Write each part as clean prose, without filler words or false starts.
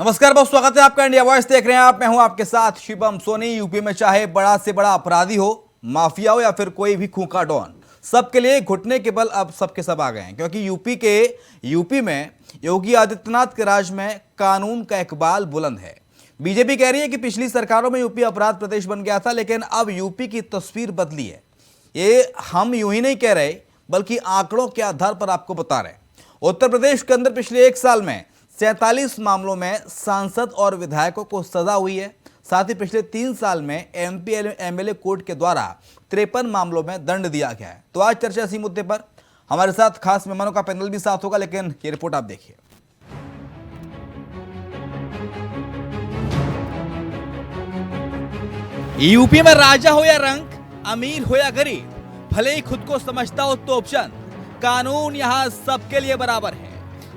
नमस्कार, बहुत स्वागत है आपका। इंडिया वॉइस देख रहे हैं आप। मैं हूं आपके साथ शिवम सोनी। यूपी में चाहे बड़ा से बड़ा अपराधी हो, माफिया हो या फिर कोई भी खूंखा डॉन, सबके लिए घुटने के बल अब सबके सब आ गए हैं, क्योंकि यूपी में योगी आदित्यनाथ के राज में कानून का इकबाल बुलंद है। बीजेपी कह रही है कि पिछली सरकारों में यूपी अपराध प्रदेश बन गया था, लेकिन अब यूपी की तस्वीर बदली है। ये हम यूं ही नहीं कह रहे, बल्कि आंकड़ों के आधार पर आपको बता रहे हैं। उत्तर प्रदेश के अंदर पिछले एक साल में 47 मामलों में सांसद और विधायकों को सजा हुई है। साथ ही पिछले 3 साल में एमपी एमएलए कोर्ट के द्वारा 53 मामलों में दंड दिया गया है। तो आज चर्चा इसी मुद्दे पर हमारे साथ खास मेहमानों का पैनल भी साथ होगा, लेकिन ये रिपोर्ट आप देखिए। यूपी में राजा हो या रंक, अमीर हो या गरीब, भले ही खुद को समझता हो तो ऑप्शन, कानून यहां सबके लिए बराबर है।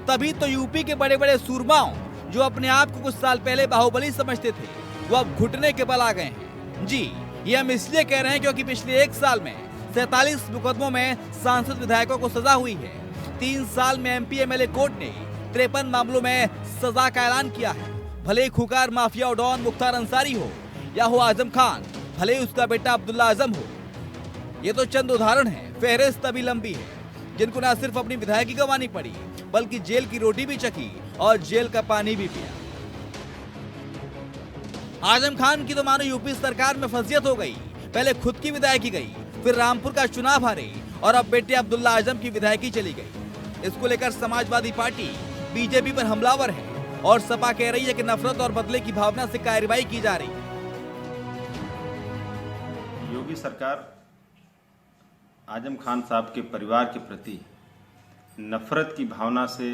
तभी तो यूपी के बड़े बड़े सूरमाओं जो अपने आप को कुछ साल पहले बाहुबली समझते थे, वो अब घुटने के बल आ गए हैं। जी, ये हम इसलिए कह रहे हैं क्योंकि पिछले एक साल में 47 मुकदमों में सांसद विधायकों को सजा हुई है। 3 साल में एमपी एमएलए कोर्ट ने 53 मामलों में सजा का ऐलान किया है। भले ही खुकार माफिया और डॉन मुख्तार अंसारी हो या हो आजम खान, भले ही उसका बेटा अब्दुल्ला आजम हो। ये तो चंद उदाहरण हैं, फहरिस्त अभी लंबी है, जिनको न सिर्फ अपनी विधायकी गंवानी पड़ी, बल्कि जेल की रोटी भी चखी और जेल का पानी भी पिया। आजम खान की तो मानो यूपी सरकार में फजीयत हो गई। पहले खुद की विधायकी गई, फिर रामपुर का चुनाव हारे और अब बेटे अब्दुल्ला आजम की विधायकी चली गई। इसको लेकर समाजवादी पार्टी बीजेपी पर हमलावर है और सपा कह रही है कि नफरत और बदले की भावना से कार्रवाई की जा रही है। योगी सरकार आजम खान साहब के परिवार के प्रति नफरत की भावना से,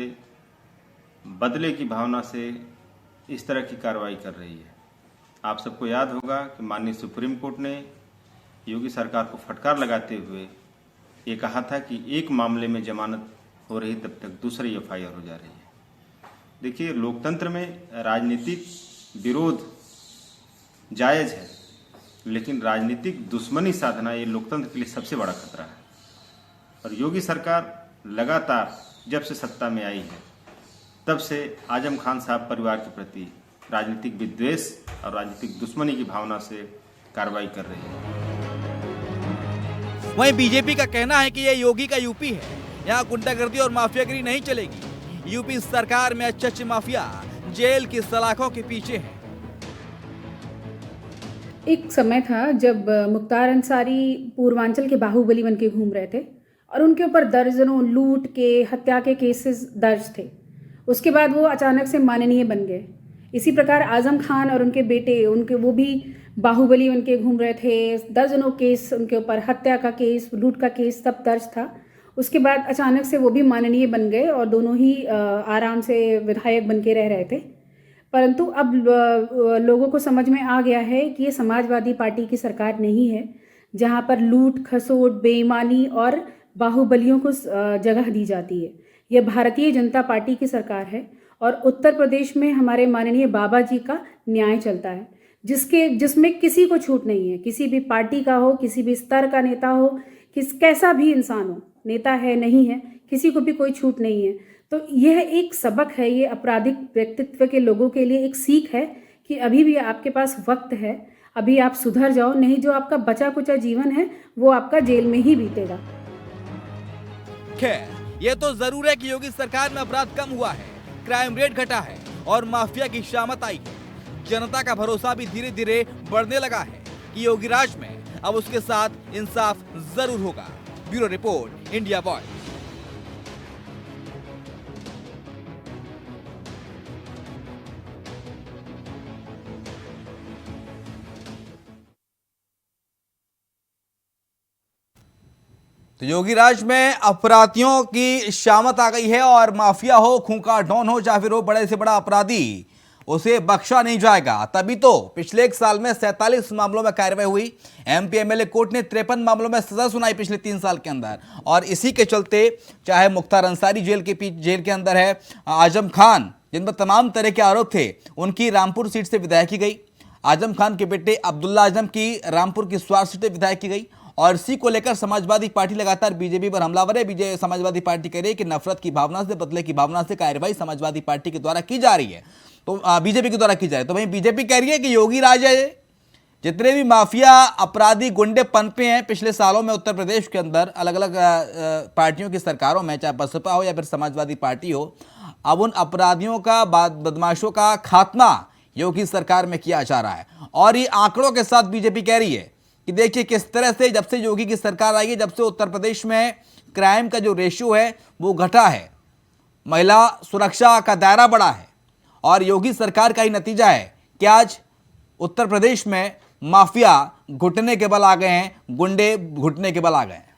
बदले की भावना से इस तरह की कार्रवाई कर रही है। आप सबको याद होगा कि माननीय सुप्रीम कोर्ट ने योगी सरकार को फटकार लगाते हुए ये कहा था कि एक मामले में जमानत हो रही तब तक दूसरी एफआईआर हो जा रही है। देखिए, लोकतंत्र में राजनीतिक विरोध जायज़ है, लेकिन राजनीतिक दुश्मनी साधना ये लोकतंत्र के लिए सबसे बड़ा खतरा है। और योगी सरकार लगातार जब से सत्ता में आई है, तब से आजम खान साहब परिवार के प्रति राजनीतिक विद्वेष और राजनीतिक दुश्मनी की भावना से कार्रवाई कर रही है। वहीं बीजेपी का कहना है कि यह योगी का यूपी है, यहाँ गुंडागर्दी और माफियागिरी नहीं चलेगी। यूपी सरकार में अच्छे माफिया जेल की सलाखों के पीछे है। एक समय था जब मुख्तार अंसारी पूर्वांचल के बाहुबली बन के घूम रहे थे और उनके ऊपर दर्जनों लूट के, हत्या के केसेस दर्ज थे। उसके बाद वो अचानक से माननीय बन गए। इसी प्रकार आजम खान और उनके बेटे, वो भी बाहुबली बन के घूम रहे थे। दर्जनों केस उनके ऊपर, हत्या का केस, लूट का केस सब दर्ज था। उसके बाद अचानक से वो भी माननीय बन गए और दोनों ही आराम से विधायक बन के रह रहे थे। परंतु अब लोगों को समझ में आ गया है कि ये समाजवादी पार्टी की सरकार नहीं है, जहां पर लूट खसोट, बेईमानी और बाहुबलियों को जगह दी जाती है। ये भारतीय जनता पार्टी की सरकार है और उत्तर प्रदेश में हमारे माननीय बाबा जी का न्याय चलता है, जिसमें किसी को छूट नहीं है। किसी भी पार्टी का हो, किसी भी स्तर का नेता हो, कैसा भी इंसान हो, नेता है नहीं है, किसी को भी कोई छूट नहीं है। तो यह एक सबक है, ये आपराधिक व्यक्तित्व के लोगों के लिए एक सीख है कि अभी भी आपके पास वक्त है, अभी आप सुधर जाओ, नहीं जो आपका बचा कुचा जीवन है वो आपका जेल में ही बीतेगा। खैर, ये तो जरूर है कि योगी सरकार में अपराध कम हुआ है, क्राइम रेट घटा है और माफिया की शामत आई है। जनता का भरोसा भी धीरे धीरे बढ़ने लगा है कि योगी राज में अब उसके साथ इंसाफ जरूर होगा। Bureau report, India voice. तो योगी राज में अपराधियों की शामत आ गई है और माफिया हो, खूंखार डॉन हो, चाहे फिर हो बड़े से बड़ा अपराधी, उसे बख्शा नहीं जाएगा। तभी तो पिछले एक साल में 47 मामलों में कार्रवाई हुई। एमपी एमएलए कोर्ट ने 53 मामलों में सजा सुनाई पिछले 3 साल के अंदर। और इसी के चलते चाहे मुख्तार अंसारी जेल के अंदर है, आजम खान जिन पर तमाम तरह के आरोप थे, उनकी रामपुर सीट से विधायकी गई। आजम खान के बेटे अब्दुल्ला आजम की रामपुर की स्वार सीट से विधायकी गई। और इसी को लेकर समाजवादी पार्टी लगातार बीजेपी पर हमलावर है। समाजवादी पार्टी कह रही है कि नफरत की भावना से, बदले की भावना से कार्रवाई समाजवादी पार्टी के द्वारा की जा रही है। तो बीजेपी के द्वारा की जाए, तो वहीं बीजेपी कह रही है कि योगी राज है, जितने भी माफिया अपराधी गुंडे पनपे हैं पिछले सालों में उत्तर प्रदेश के अंदर अलग अलग पार्टियों की सरकारों में, चाहे बसपा हो या फिर समाजवादी पार्टी हो, अब उन अपराधियों का बदमाशों का खात्मा योगी सरकार में किया जा रहा है। और ये आंकड़ों के साथ बीजेपी कह रही है कि देखिए किस तरह से जब से योगी की सरकार आई है, जब से उत्तर प्रदेश में क्राइम का जो रेशियो है वो घटा है, महिला सुरक्षा का दायरा बढ़ा है, और योगी सरकार का ही नतीजा है कि आज उत्तर प्रदेश में माफिया घुटने के बल आ गए हैं, गुंडे घुटने के बल आ गए हैं।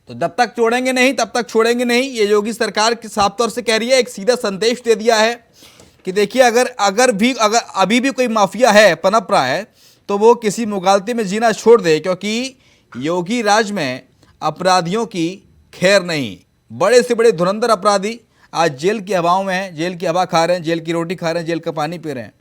तो जब तक छोड़ेंगे नहीं तब तक छोड़ेंगे नहीं, ये योगी सरकार साफ तौर से कह रही है। एक सीधा संदेश दे दिया है कि देखिए अगर अभी भी कोई माफिया है, पनप रहा है, तो वो किसी मुगालते में जीना छोड़ दे, क्योंकि योगी राज में अपराधियों की खैर नहीं। बड़े से बड़े धुरंधर अपराधी आज जेल की हवाओं में हैं, जेल की हवा खा रहे हैं, जेल की रोटी खा रहे हैं, जेल का पानी पी रहे हैं।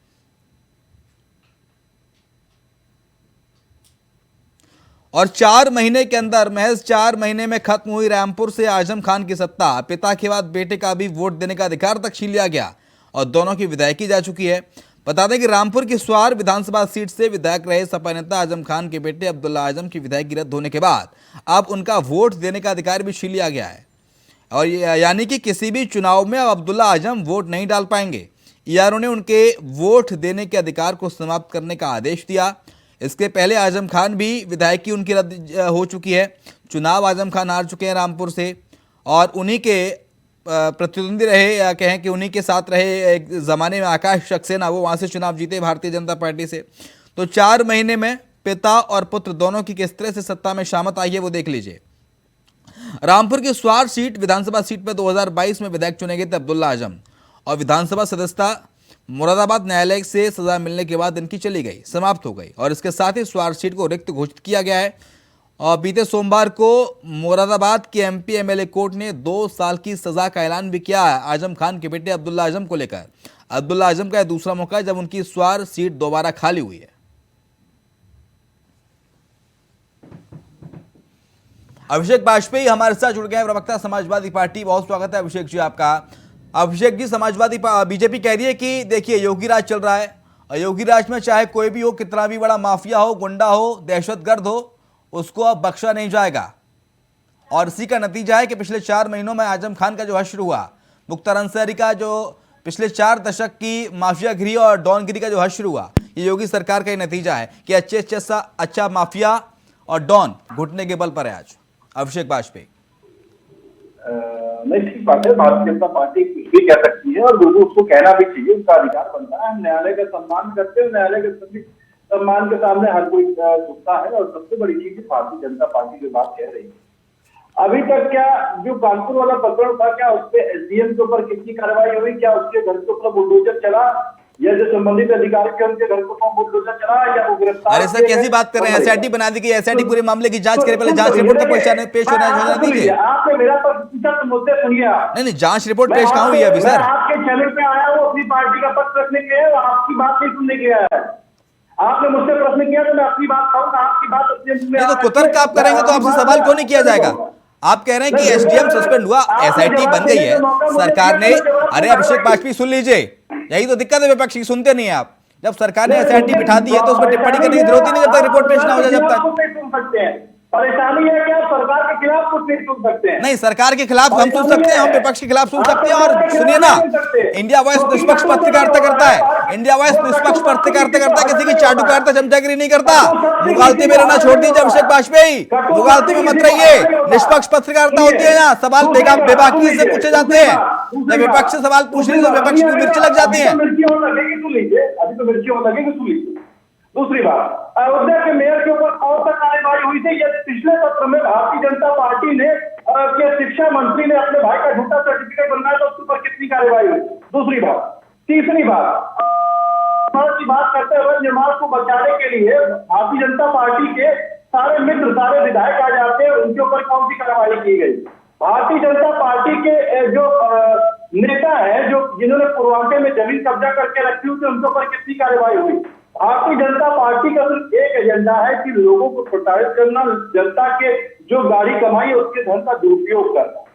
और 4 महीने के अंदर, महज 4 महीने में खत्म हुई रामपुर से आजम खान की सत्ता। पिता के बाद बेटे का भी वोट देने का अधिकार तक छीन लिया गया और दोनों की विधायकी जा चुकी है। बता दें कि रामपुर की स्वार विधानसभा सीट से विधायक रहे सपा नेता आजम खान के बेटे अब्दुल्ला आजम की विधायकी रद्द होने के बाद अब उनका वोट देने का अधिकार भी छीन लिया गया है, और यानी कि किसी भी चुनाव में अब अब्दुल्ला आजम वोट नहीं डाल पाएंगे। ईआरओ ने उनके वोट देने के अधिकार को समाप्त करने का आदेश दिया। इसके पहले आजम खान भी विधायकी उनकी रद्द हो चुकी है। चुनाव आजम खान हार चुके हैं रामपुर से, और उन्हीं के प्रतिद्वंदी रहे, या कहें कि उन्हीं के साथ रहे एक ज़माने में आकाश सक्सेना, वो वहाँ से चुनाव जीते भारतीय जनता पार्टी से। तो 4 महीने में पिता और पुत्र दोनों की किस तरह से सत्ता में शामत आई है वो देख लीजिए। रामपुर की स्वार सीट विधानसभा सीट पर 2022 में विधायक चुने गए थे अब्दुल्ला आजम, और विधानसभा सदस्यता मुरादाबाद न्यायालय से सजा मिलने के बाद इनकी चली गई, समाप्त हो गई, और इसके साथ ही स्वार सीट को रिक्त घोषित किया गया है। और बीते सोमवार को मुरादाबाद के एमपी एमएलए कोर्ट ने 2 साल की सजा का ऐलान भी किया है आजम खान के बेटे अब्दुल्ला आजम को लेकर। अब्दुल्ला आजम का यह दूसरा मौका है जब उनकी स्वार सीट दोबारा खाली हुई है। अभिषेक बाजपेयी हमारे साथ जुड़ गए, प्रवक्ता समाजवादी पार्टी। बहुत स्वागत है अभिषेक जी आपका। अभिषेक जी, बीजेपी कह रही है कि देखिए योगी राज चल रहा है, और योगी राज में चाहे कोई भी हो, कितना भी बड़ा माफिया हो, गुंडा हो, दहशतगर्द हो, उसको अब बख्शा नहीं जाएगा। और इसी का नतीजा है कि पिछले 4 महीनों में आजम खान का जो हश्र हुआ, मुख्तार अंसारी का जो पिछले 4 दशक की माफियागिरी और डॉनगिरी का जो हश्र हुआ, ये योगी सरकार का ही नतीजा है कि अच्छा माफिया और डॉन घुटने के बल पर है आज। अभिषेक बाजपेयी नहीं, ठीक बात है। भारतीय जनता पार्टी कुछ भी कह सकती है और लोगों उसको कहना भी चाहिए, उसका अधिकार बनता है। हम न्यायालय का सम्मान करते हैं, न्यायालय के सभी सम्मान के सामने हर कोई झुकता है। और सबसे बड़ी चीज भारतीय जनता पार्टी जो बात कह रही है, अभी तक क्या जो कानपुर वाला प्रकरण था, क्या उस पर एसडीएम के ऊपर कितनी कार्रवाई हुई? क्या उसके घर के ऊपर बुलडोजर चला, या जो संबंधित अधिकारी के उनके घर को बुलडोजर चला, या वो गिरफ्तार? अरे सर, कैसी बात कर रहे हैं? एसआईटी बना दी गई, एसआईटी पूरे मामले की जांच करे, पहले जांच रिपोर्ट तक पेश होना दीजिए। आपने मेरा तो मुद्दे सुनिए। नहीं, जांच रिपोर्ट पेश कहाँ हुई है अभी सर? आपके चैनल पे आया वो अपनी पार्टी का पक्ष रखने के है, आपकी बात नहीं सुनने के है। आपने मुझसे प्रश्न किया तो मैं अपनी बात कहूँगा, आपकी बात अपने तो कुतर्क आप करेंगे तो आपसे सवाल क्यों नहीं किया जाएगा? आप कह रहे हैं कि एसडीएम सस्पेंड हुआ, एसआईटी बन गई है सरकार ने। अरे अभिषेक बाजपेयी सुन लीजिए, यही तो दिक्कत है विपक्ष की, सुनते नहीं आप। जब सरकार ने एसआईटी बिठा दी है तो उसमें टिप्पणी करने की जरूरत ही नहीं जब तक रिपोर्ट पेश ना हो जाए। जब तक परेशानी है क्या सरकार के खिलाफ कुछ नहीं सुन सकते हैं? नहीं, सरकार के खिलाफ हम सुन सकते हैं, हम विपक्ष के खिलाफ सुन सकते हैं। और सुनिए ना, इंडिया वॉइस निष्पक्ष पत्रकारिता करता है, इंडिया वॉइस निष्पक्ष पत्रकारिता करता है, किसी की चाटुकारिता चमचागिरी नहीं करता। मुगालते में रहना छोड़ दीजिए अभिषेक बाजपेयी, मुगालते में मत रहिए। निष्पक्ष पत्रकारिता होती है यहाँ, सवाल बेबाकी से पूछे जाते हैं। जब विपक्ष से सवाल पूछ रही तो विपक्ष की मिर्ची लग जाती है। दूसरी बात, अयोध्या के मेयर के ऊपर कौन सा कार्यवाही हुई थी? ये पिछले सत्र में भारतीय जनता पार्टी ने के शिक्षा मंत्री ने अपने भाई का झूठा सर्टिफिकेट बनवाया था, उसके ऊपर कितनी कार्यवाही हुई? दूसरी बात। तीसरी बात, की बात करते हुए निर्माण को बचाने के लिए भारतीय जनता पार्टी के सारे मित्र, सारे विधायक आ जाते हैं, उनके ऊपर कौन सी कार्रवाई की गई? भारतीय जनता पार्टी के जो नेता है, जो जिन्होंने पूर्वांचल में जमीन कब्जा करके रखी हुई थी, उनके ऊपर कितनी कार्रवाई हुई? भारतीय जनता पार्टी का सिर्फ एक एजेंडा है कि लोगों को प्रताड़ित करना, जनता के जो गाड़ी कमाई है उसके धन का दुरुपयोग करना,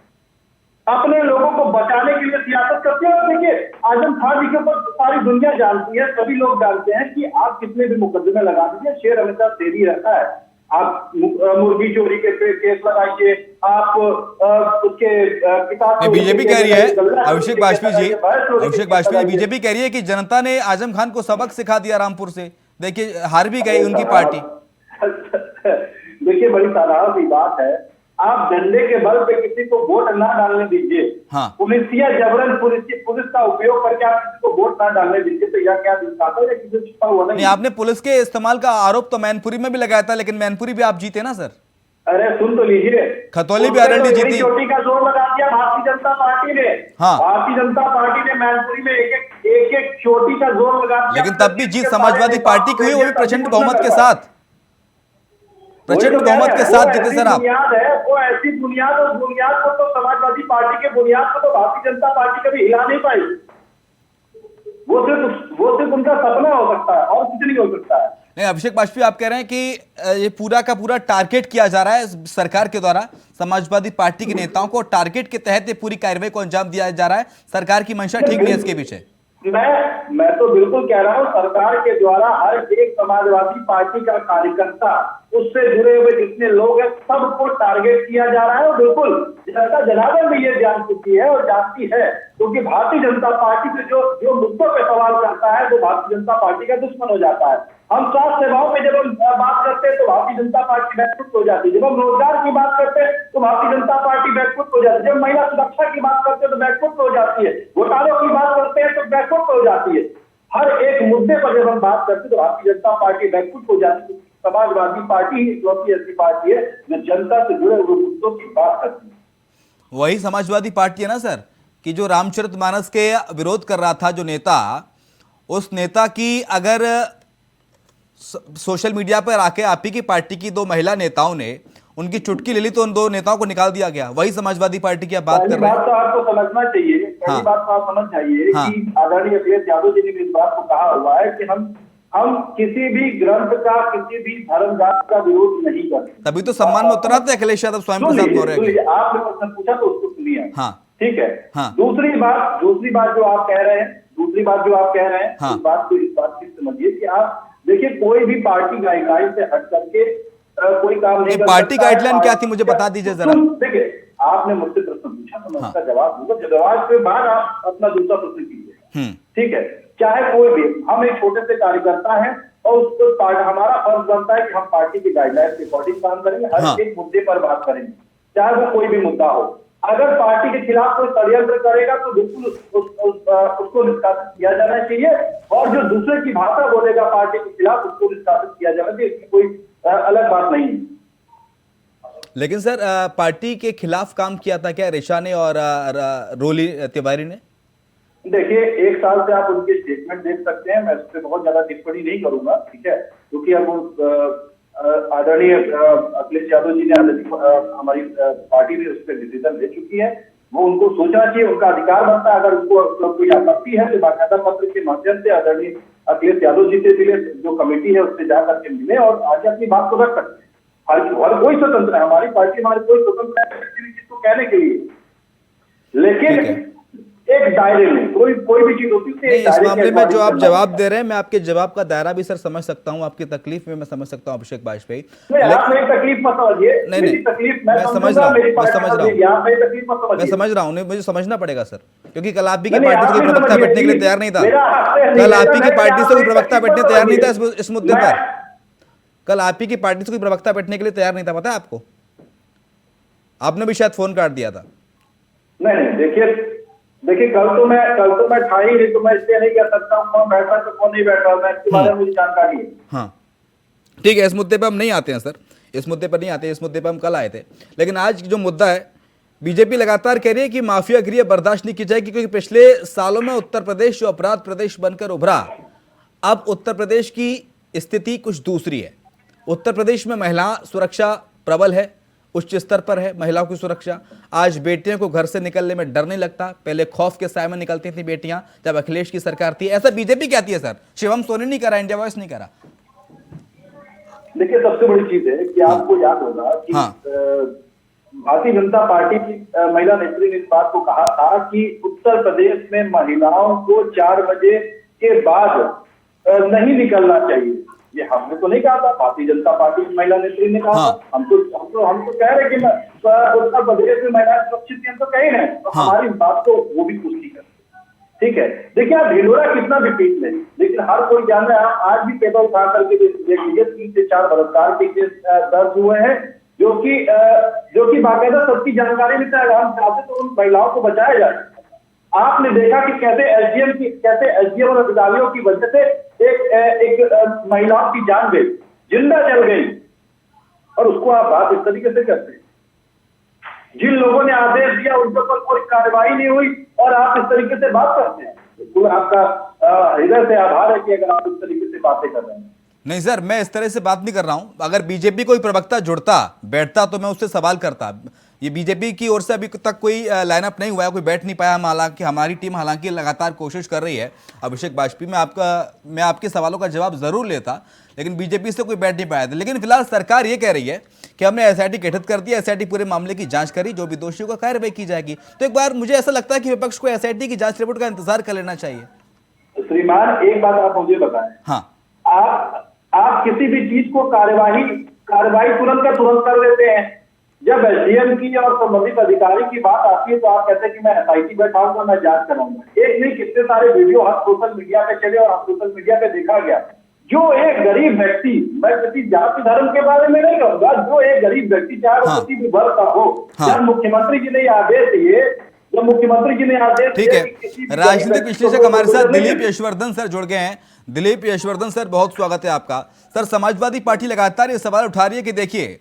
अपने लोगों को बचाने के लिए सियासत करते हैं। और देखिए, आजम खान जी के ऊपर सारी दुनिया जानती है, सभी लोग जानते हैं कि आप कितने भी मुकदमे लगा दीजिए, शेर हमेशा शेर ही रहता है। आप मुर्गी चोरी के केस लगाइए, आप उसके किताब बीजेपी कह रही है, अभिषेक बाजपेयी बीजेपी कह रही है कि जनता ने आजम खान को सबक सिखा दिया रामपुर से, देखिए हार भी गई उनकी पार्टी। देखिए, बड़ी साधारण सी बात है, आप डंडे के बल पे किसी को वोट ना डालने दीजिए। हाँ। पुलिसिया जबरन पुलिस का उपयोग करके आप किसी को वोट ना डालने दीजिए, तो यह क्या दिखाता है? किसी छिपा हुआ नहीं। आपने पुलिस के इस्तेमाल का आरोप तो मैनपुरी में भी लगाया था, लेकिन मैनपुरी भी आप जीते ना सर। अरे सुन तो लीजिए, खतौली भी अरंडी जीती। चोटी का जोर लगा दिया भारतीय जनता पार्टी ने। हाँ। भारतीय जनता पार्टी ने मैनपुरी में एक चोटी का जोर लगा दिया, लेकिन तब भी जीत समाजवादी पार्टी की हुई, वो भी प्रचंड बहुमत के साथ, प्रचंड बहुमत के साथ जीते सर आप। वो ऐसी बुनियाद, और बुनियाद को तो समाजवादी पार्टी के बुनियाद को तो भारतीय जनता पार्टी कभी हिला नहीं पाई। वो सिर्फ उनका सपना हो सकता है और कुछ नहीं हो सकता है। नहीं, अभिषेक बाजपेयी आप कह रहे हैं कि ये पूरा का पूरा टारगेट किया जा रहा है सरकार के द्वारा, समाजवादी पार्टी के नेताओं को टारगेट के तहत ये पूरी कार्रवाई को अंजाम दिया जा रहा है, सरकार की मंशा ठीक नहीं है इसके पीछे। मैं तो बिल्कुल कह रहा हूं, सरकार के द्वारा हर एक समाजवादी पार्टी का कार्यकर्ता, उससे जुड़े हुए जितने लोग हैं, सबको टारगेट किया जा रहा है। और बिल्कुल जनता जनार्दन भी ये जान चुकी है और जानती है, क्योंकि भारतीय जनता पार्टी से जो मुद्दों पे सवाल करता है वो भारतीय जनता पार्टी का दुश्मन हो जाता है। हम स्वास्थ्य सेवाओं पे जब हम बात करते हैं तो भारतीय जनता पार्टी बैकफुट हो जाती है, जब हम रोजगार की बात करते हैं तो भारतीय जनता पार्टी बैकफुट हो जाती है, जब महिला सुरक्षा की बात करते हैं तो बैकफुट हो जाती है, घोटालों की बात करते हैं तो बैकफुट हो जाती है। हर एक मुद्दे पर जब हम बात करते हैं तो भारतीय जनता पार्टी बैकफुट हो जाती है। समाजवादी पार्टी ही इकलौती ऐसी पार्टी है जो जनता से जुड़े हुए मुद्दों की बात करती है। वही समाजवादी पार्टी है ना सर, कि जो रामचरितमानस के विरोध कर रहा था जो नेता, उस नेता की अगर सोशल मीडिया पर आके आप ही की पार्टी की दो महिला नेताओं ने उनकी चुटकी ले ली तो उन दो नेताओं को निकाल दिया गया। वही समाजवादी पार्टी की आप बात कर रहे हैं। बात तो आपको समझना चाहिए, पहली बात तो आप समझ जाइए कि आदरणीय अखिलेश यादव जी ने भी इस बात को कहा हुआ है कि हम किसी भी ग्रंथ का, किसी भी धर्मजात का विरोध नहीं करते। तभी तो सम्मान में उतरा था अखिलेश यादव स्वयं प्रसाद मौर्य। आपने प्रश्न पूछा तो उसको सुनिए। हाँ, ठीक है। हाँ। दूसरी बात जो आप कह रहे हैं, हाँ। इस बात की समझिए कि आप देखिए, कोई भी पार्टी गाइडलाइन से हट करके कोई काम नहीं कर सकता। पार्टी गाइडलाइन क्या थी मुझे बता दीजिए जरा। देखिए, आपने मुझसे प्रश्न पूछा तो मैं उसका जवाब दूंगा, जवाब के बाद आप अपना दूसरा प्रश्न कीजिए। ठीक है। चाहे कोई भी, हम एक छोटे से कार्यकर्ता हैं और उसको हमारा फर्ज बनता है कि हम पार्टी की गाइडलाइन के अकॉर्डिंग काम करेंगे, हर एक मुद्दे पर बात करेंगे, चाहे वो कोई भी मुद्दा हो। अगर पार्टी के खिलाफ कोई षड्यंत्र करेगा तो बिल्कुल उसको निष्कासित किया जाना चाहिए, और जो दूसरे की भाषा बोलेगा पार्टी के खिलाफ उसको निष्कासित किया जाना चाहिए, इसकी कोई अलग बात नहीं है। लेकिन सर पार्टी के खिलाफ काम किया था क्या ऋषा ने और रोली तिवारी ने? देखिए, एक साल से आप उनके स्टेटमेंट देख सकते हैं, मैं उस पर बहुत ज्यादा टिप्पणी नहीं करूंगा, ठीक है, क्योंकि अब आदरणीय अखिलेश यादव जी ने हमारी पार्टी ने उस पर डिसीजन ले चुकी है। वो उनको सोचना चाहिए, उनका अधिकार बनता है। अगर उनको कोई आपत्ति है तो बाकायदा पत्र के माध्यम से आदरणीय अखिलेश यादव जी से मिले, जो कमेटी है उससे जाकर के मिले और आगे अपनी बात को रख सकते हैं। हर कोई स्वतंत्र है, हमारी पार्टी हमारी कोई स्वतंत्र है किसी भी चीज को कहने के लिए, लेकिन एक दायरे में कोई भी चीज होती है। इस मामले में जो आप जवाब दे रहे हैं, मैं आपके जवाब का दायरा भी सर समझ सकता हूं, आपकी तकलीफ में मैं समझ सकता हूं अभिषेक बाजपेयी। आप मेरी तकलीफ मत समझिए। नहीं, तकलीफ मैं समझ रहा हूँ, मैं समझ रहा हूँ, मुझे समझना पड़ेगा सर, क्योंकि कल आप ही की पार्टी से कोई प्रवक्ता बैठने के लिए तैयार नहीं था। कल आप ही की पार्टी से कोई प्रवक्ता बैठने तैयार नहीं था इस मुद्दे पर। कल आप ही की पार्टी से कोई प्रवक्ता बैठने के लिए तैयार नहीं था, पता है आपको? आपने भी शायद फोन काट दिया था। नहीं, देखिए कल तो मैं था ही नहीं, तो मैं इसलिए नहीं कह सकता हूँ कौन बैठा तो कौन नहीं बैठा, मैं इसके बारे में मुझे जानकारी है। हाँ ठीक है, इस मुद्दे पर हम नहीं आते हैं सर, इस मुद्दे पर नहीं आते, इस मुद्दे पर हम कल आए थे। लेकिन आज जो मुद्दा है, बीजेपी लगातार कह रही है कि माफियागिरी बर्दाश्त नहीं की जाएगी, क्योंकि पिछले सालों में उत्तर प्रदेश जो अपराध प्रदेश बनकर उभरा, अब उत्तर प्रदेश की स्थिति कुछ दूसरी है। उत्तर प्रदेश में महिला सुरक्षा प्रबल है, उच्च स्तर पर है महिलाओं की सुरक्षा। आज बेटियों को घर से निकलने में डर नहीं लगता, पहले खौफ के साए में निकलती थी बेटियां जब अखिलेश की सरकार थी। ऐसा बीजेपी कहती है सर, शिवम सोनी नहीं करा, इंडिया वॉइस नहीं करा। देखिए, सबसे बड़ी चीज है कि आपको याद होगा कि भारतीय जनता पार्टी की महिला नेत्री ने इस बात को कहा था कि उत्तर प्रदेश में महिलाओं को 4 बजे के बाद नहीं निकलना चाहिए। ये हमने तो नहीं कहा था, भारतीय जनता पार्टी की महिला नेत्री ने कहा था। हम तो कह रहे कि उत्तर प्रदेश में महिलाएं सुरक्षित हैं, हम तो कह रहे हैं, तो हमारी बात को वो भी पुष्टि करते। ठीक है, देखिए आप ढिंढोरा कितना भी पीट लें, लेकिन हर कोई जान रहा है। आज भी पेपर उठा करके देख लीजिए, 3 से 4 बलात्कार के केस दर्ज हुए हैं, जो कि बाकायदा सबकी जानकारी में था। हम चाहते तो उन महिलाओं को बचाया जाए। आपने देखा कि कैसे एसडीएम और अधिकारियों की वजह से एक महिलाओं की जान गई, जिंदा जल गई, और उसको आप बात इस तरीके से करते हैं। जिन लोगों ने आदेश दिया उन पर कोई कार्रवाई नहीं हुई और आप इस तरीके से बात करते हैं, तो आपका हृदय से आभार है कि अगर आप इस तरीके से बातें कर रहे हैं। नहीं सर, मैं इस तरह से बात नहीं कर रहा हूं। अगर बीजेपी कोई प्रवक्ता जुड़ता बैठता तो मैं उससे सवाल करता। ये बीजेपी की ओर से अभी तक कोई लाइनअप नहीं हुआ है, कोई बैठ नहीं पाया। हालांकि हमारी टीम लगातार कोशिश कर रही है। अभिषेक बाजपेयी मैं आपके सवालों का जवाब जरूर लेता, लेकिन बीजेपी से कोई बैठ नहीं पाया था। लेकिन फिलहाल सरकार ये कह रही है कि हमने एसआईटी गठित कर दिया, एसआईटी पूरे मामले की जांच करी, जो भी दोषियों का कार्रवाई की जाएगी। तो एक बार मुझे ऐसा लगता है कि विपक्ष को एसआईटी की जांच रिपोर्ट का इंतजार कर लेना चाहिए। श्रीमान, एक बात आप मुझे बताएं। हाँ, आप किसी भी चीज को कार्रवाई तुरंत कर देते हैं। जब एसडीएम की और संबंधित अधिकारी की बात आती है तो आप कहते हैं कि मैं एसआईटी बैठाऊंगा, मैं जांच कराऊंगा। एक नहीं, कितने सारे वीडियो हर सोशल मीडिया पे चले और सोशल मीडिया पे देखा गया। जो एक गरीब व्यक्ति, मैं किसी जाति धर्म के बारे में नहीं कहूंगा, जो एक गरीब व्यक्ति चाहे वो किसी भी वर्ग का हो, जब मुख्यमंत्री जी ने आदेश दिए, ठीक है। राजनीतिक विश्लेषक हमारे साथ दिलीप यशवर्धन सर जुड़ गए हैं। दिलीप यशवर्धन सर, बहुत स्वागत है आपका। सर, समाजवादी पार्टी लगातार ये सवाल उठा रही है कि देखिए,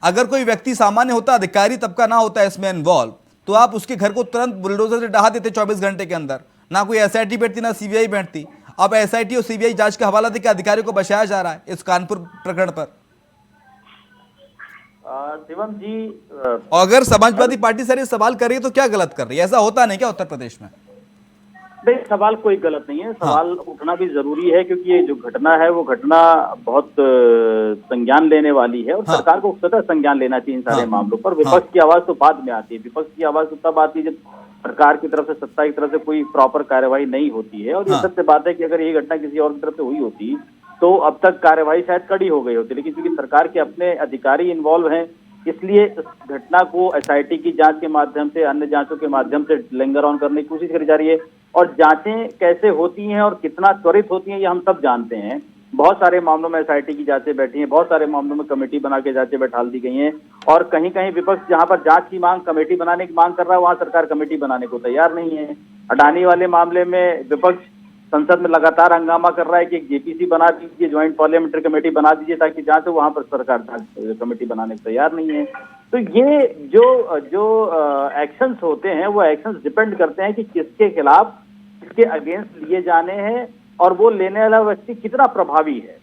अगर कोई व्यक्ति सामान्य होता, अधिकारी तबका ना होता इसमें इन्वॉल्व, तो आप उसके घर को तुरंत बुलडोजर से ढहा देते 24 घंटे के अंदर। ना कोई एसआईटी बैठती, ना सीबीआई बैठती। अब एसआईटी और सीबीआई जांच का हवाला देकर अधिकारियों को बचाया जा रहा है इस कानपुर प्रकरण पर। शिवम जी, अगर समाजवादी पार्टी सर ये सवाल कर रही है तो क्या गलत कर रही है? ऐसा होता नहीं क्या उत्तर प्रदेश में? नहीं, सवाल कोई गलत नहीं है। सवाल उठना भी जरूरी है, क्योंकि ये जो घटना है वो घटना बहुत संज्ञान लेने वाली है और सरकार को स्वतः संज्ञान लेना चाहिए इन सारे मामलों पर। विपक्ष की आवाज तो बाद में आती है। विपक्ष की आवाज तो तब आती है जब सरकार की तरफ से, सत्ता की तरफ से कोई प्रॉपर कार्रवाई नहीं होती है। और ये सत्य बात है कि अगर ये घटना किसी और की तरफ से हुई होती तो अब तक कार्रवाई शायद कड़ी हो गई होती, लेकिन क्योंकि सरकार के अपने अधिकारी इन्वॉल्व हैं, इसलिए इस घटना को एसआईटी की जांच के माध्यम से, अन्य जांचों के माध्यम से लिंगर ऑन करने की कोशिश करी जा रही है। और जांचें कैसे होती हैं और कितना त्वरित होती हैं ये हम सब जानते हैं। बहुत सारे मामलों में एसआईटी की जांचें बैठी हैं, बहुत सारे मामलों में कमेटी बना के जांचें बैठाल दी गई हैं। और कहीं कहीं विपक्ष जहां पर जांच की मांग, कमेटी बनाने की मांग कर रहा है, वहां सरकार कमेटी बनाने को तैयार नहीं है। अडानी वाले मामले में विपक्ष संसद में लगातार हंगामा कर रहा है कि एक जेपीसी बना दीजिए, ज्वाइंट पार्लियामेंट्री कमेटी बना दीजिए ताकि जांच हो, वहां पर सरकार कमेटी बनाने को तैयार नहीं है। तो ये जो एक्शंस होते हैं वो एक्शंस डिपेंड करते हैं कि किसके खिलाफ, किसके अगेंस्ट लिए जाने हैं और वो लेने वाला व्यक्ति कितना प्रभावी है,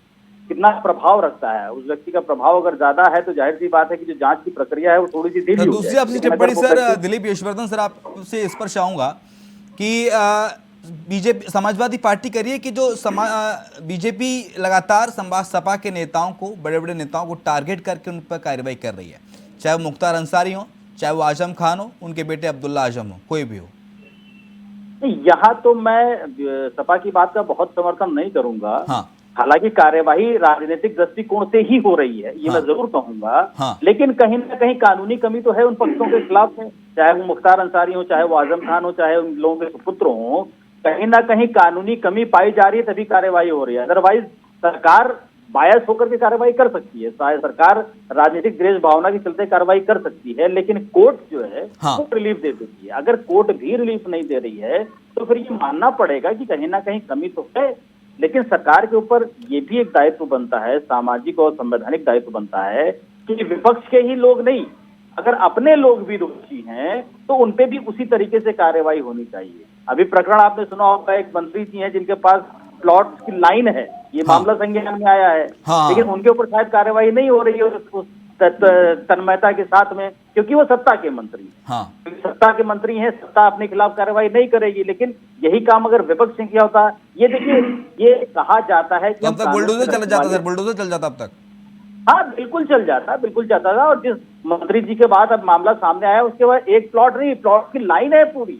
कितना प्रभाव रखता है। उस व्यक्ति का प्रभाव अगर ज्यादा है तो जाहिर सी बात है कि जो जांच की प्रक्रिया है वो थोड़ी सी धीमी हो जाएगी। दूसरी आपसे टिप्पणी सर, दिलीप यशवर्धन सर, आपसे इस पर चाहूंगा कि बीजेपी, समाजवादी पार्टी करिए कि जो बीजेपी लगातार सपा के नेताओं को, बड़े बड़े नेताओं को टारगेट करके उन पर कार्रवाई कर रही है, चाहे वो मुख्तार अंसारी हो, चाहे वो आजम खान हो, उनके बेटे अब्दुल्ला आजम हो, कोई भी हो। यहाँ तो मैं सपा की बात का बहुत समर्थन नहीं करूंगा। हालांकि कार्यवाही राजनीतिक दृष्टिकोण से ही हो रही है, ये मैं जरूर कहूंगा। लेकिन कहीं ना कहीं कानूनी कमी तो है उन पक्षों के खिलाफ है, चाहे वो मुख्तार अंसारी हो, चाहे वो आजम खान हो, चाहे उन लोगों के सुपुत्र हो। कहीं ना कहीं कानूनी कमी पाई जा रही है तभी कार्रवाई हो रही है। अदरवाइज सरकार बायस होकर के कार्रवाई कर सकती है, सरकार राजनीतिक द्वेष भावना के चलते कार्रवाई कर सकती है, लेकिन कोर्ट जो है वो रिलीफ दे देती है। अगर कोर्ट भी रिलीफ नहीं दे रही है तो फिर ये मानना पड़ेगा कि कहीं ना कहीं कमी तो है। लेकिन सरकार के ऊपर ये भी एक दायित्व बनता है, सामाजिक और संवैधानिक दायित्व बनता है कि विपक्ष के ही लोग नहीं, अगर अपने लोग भी दोषी हैं तो उनपे भी उसी तरीके से कार्रवाई होनी चाहिए। अभी प्रकरण आपने सुना होगा, एक मंत्री जी हैं जिनके पास प्लॉट की लाइन है, ये मामला संज्ञान में आया है, लेकिन उनके ऊपर शायद कार्रवाई नहीं हो रही है उस तन्मयता के साथ में, क्योंकि वो सत्ता के मंत्री हैं। हाँ, सत्ता के मंत्री हैं, सत्ता अपने खिलाफ कार्रवाई नहीं करेगी, लेकिन यही काम अगर विपक्ष ने किया होता, ये देखिए, ये कहा जाता है कि तब तक बुलडोजर चल जाता सर, बुलडोजर चल जाता अब तक। हाँ बिल्कुल चल जाता, बिल्कुल जाता था। और जिस मंत्री जी के बाद अब मामला सामने आया, उसके बाद एक प्लॉट नहीं, प्लॉट की लाइन है पूरी,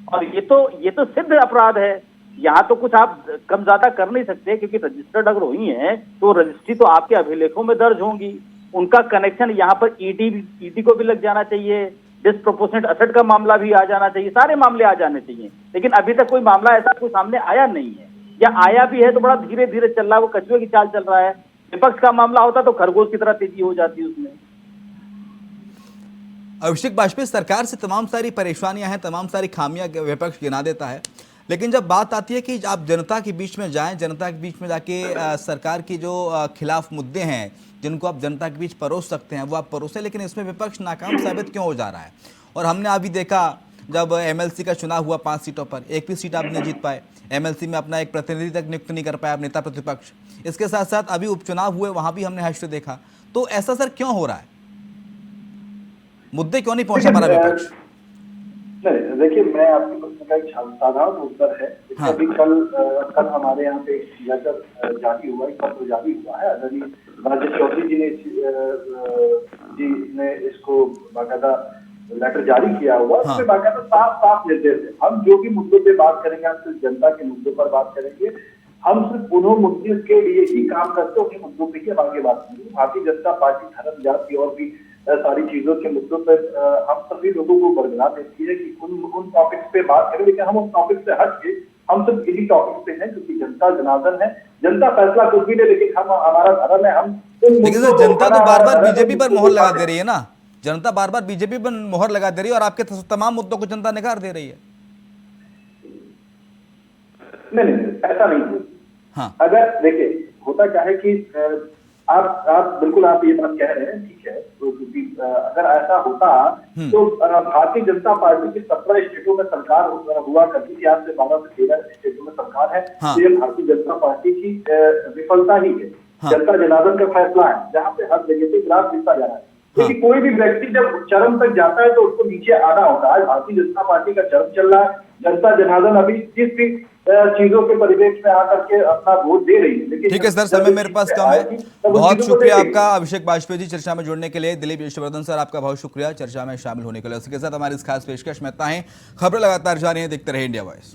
और ये तो सिद्ध अपराध है। यहाँ तो कुछ आप कम ज्यादा कर नहीं सकते, क्योंकि रजिस्टर्ड अगर हुई है तो रजिस्ट्री तो आपके अभिलेखों में दर्ज होंगी। उनका कनेक्शन यहाँ पर ईडी को भी लग जाना चाहिए, डिस्प्रोपोर्शनेट असेट का मामला भी आ जाना चाहिए, सारे मामले आ जाने चाहिए। लेकिन अभी तक कोई मामला ऐसा कोई सामने आया नहीं है, या आया भी है तो बड़ा धीरे धीरे चल रहा है, वो कछुए की चाल चल रहा है। विपक्ष का मामला होता तो खरगोश की तरह तेजी हो जाती उसमें। अभिषेक वाजपेयी सरकार से तमाम सारी परेशानियां हैं, तमाम सारी खामियां विपक्ष गिना देता है, लेकिन जब बात आती है कि आप जनता के बीच में जाएं, जनता के बीच में जाके सरकार की जो खिलाफ मुद्दे हैं जिनको आप जनता के बीच परोस सकते हैं वो आप परोसें, लेकिन इसमें विपक्ष नाकाम साबित क्यों हो जा रहा है? और हमने अभी देखा जब एमएलसी का चुनाव हुआ 5 सीटों पर, एक भी सीट आप नहीं जीत पाए, एमएलसी में अपना एक प्रतिनिधि तक नियुक्त नहीं कर पाया नेता प्रतिपक्ष। इसके साथ साथ अभी उपचुनाव हुए, वहां भी हमने हश्र देखा। तो ऐसा सर क्यों हो रहा है? मुद्दे क्यों नहीं पहुंचा पा रहा विपक्ष? नहीं, देखिए, मैं आपके प्रश्न का एक साधारण उत्तर है। हाँ। अभी कल हमारे यहाँ पे एक लेटर जारी हुआ, एक पत्र जारी हुआ है। आदरणीय राजेश चौधरी जी ने इसको बाकायदा लेटर जारी किया हुआ। हाँ। उसमें बाकायदा साफ निर्देश है। हम जो भी मुद्दों पे बात करेंगे, हम सिर्फ जनता के मुद्दों पर बात करेंगे, हम सिर्फ उन्हों मुद्दों के लिए ही काम करते, उन्हीं मुद्दों पे ही हम आगे बात करेंगे। भारतीय जनता पार्टी धर्म, जाति और भी सारी चीजों के मुद्दों पर हम सभी लोगों को बरगला देती है कि उन टॉपिक्स पे बात करें, लेकिन हम उन टॉपिक से हट के हम सिर्फ इन्हीं टॉपिक पे हैं, क्योंकि जनता जनार्दन है। जनता फैसला कुछ भी ले, लेकिन हमारा धर्म है, हम लेकिन सर जनता तो बार बार बीजेपी पर मोहर लगा दे रही है ना, जनता बार बार बीजेपी पर मोहर लगा दे रही है और आपके तमाम मुद्दों को जनता नकार दे रही है। नहीं, ऐसा नहीं है। हाँ। अगर देखिए, होता क्या है कि आप बिल्कुल आप ये बात कह रहे हैं, ठीक है, तो क्योंकि अगर ऐसा होता तो भारतीय जनता पार्टी की 17 स्टेटों में सरकार हुआ करती थी, आज से 12 से 13 स्टेटों में सरकार है। हाँ। तो ये भारतीय जनता पार्टी की विफलता ही है। हाँ। जनता जनार्दन का फैसला है, जहाँ पे हर जगह पे ग्राफ गिरता जा रहा है। क्योंकि कोई भी व्यक्ति जब चरम तक जाता है तो उसको नीचे आना होता है। भारतीय जनता पार्टी का चरम चल रहा है। जनता जनार्दन अभी जिस भी चीजों के परिवेश में आकर के अपना वोट दे रही है, लेकिन ठीक है सर, समय मेरे पास कम है। बहुत शुक्रिया आपका अभिषेक वाजपेयी जी चर्चा में जुड़ने के लिए। दिलीप यशवर्धन सर, आपका बहुत शुक्रिया चर्चा में शामिल होने के लिए। इसके साथ हमारी इस खास पेशकश में इतना ही। खबरें लगातार जारी हैं, देखते रहे इंडिया वॉइस।